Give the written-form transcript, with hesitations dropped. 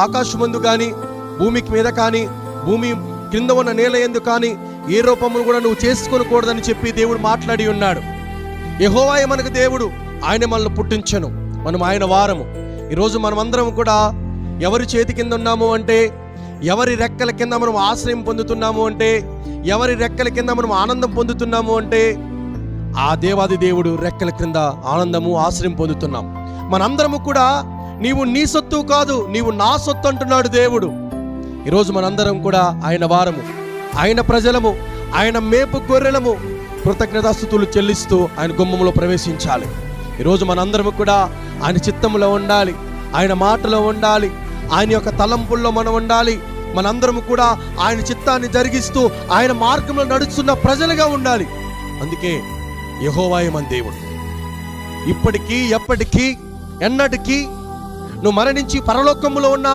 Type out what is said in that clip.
ఆకాశమందు కానీ, భూమికి మీద కానీ, భూమి క్రింద ఉన్న నేల యందు కానీ ఏ రూపమును కూడా నువ్వు చేసుకోకూడదని చెప్పి దేవుడు మాట్లాడి ఉన్నాడు. యెహోవాయే మనకు దేవుడు, ఆయన మనల్ని పుట్టించను, మనం ఆయన వారము. ఈరోజు మనమందరం కూడా ఎవరి చేతి కింద ఉన్నాము అంటే, ఎవరి రెక్కల కింద మనం ఆశ్రయం పొందుతున్నాము అంటే, ఎవరి రెక్కల కింద మనం ఆనందం పొందుతున్నాము అంటే, ఆ దేవాది దేవుడు రెక్కల కింద ఆనందము ఆశ్రయం పొందుతున్నాం. మనందరము కూడా నీవు నీ సొత్తు కాదు, నీవు నా సొత్తు అంటున్నాడు దేవుడు. ఈరోజు మనందరం కూడా ఆయన వారము, ఆయన ప్రజలము, ఆయన మేపు గొర్రెలము. కృతజ్ఞతాస్తుతులు చెల్లిస్తూ ఆయన గుమ్మములో ప్రవేశించాలి. ఈరోజు మనందరము కూడా ఆయన చిత్తములో ఉండాలి, ఆయన మాటలో ఉండాలి, ఆయన యొక్క తలంపుల్లో మనం ఉండాలి. మనందరము కూడా ఆయన చిత్తాన్ని జరిగిస్తూ ఆయన మార్గంలో నడుస్తున్న ప్రజలుగా ఉండాలి. అందుకే యెహోవాయే మన దేవుడు. ఇప్పటికీ ఎప్పటికీ ఎన్నటికీ నువ్వు మరణించి పరలోకములో ఉన్న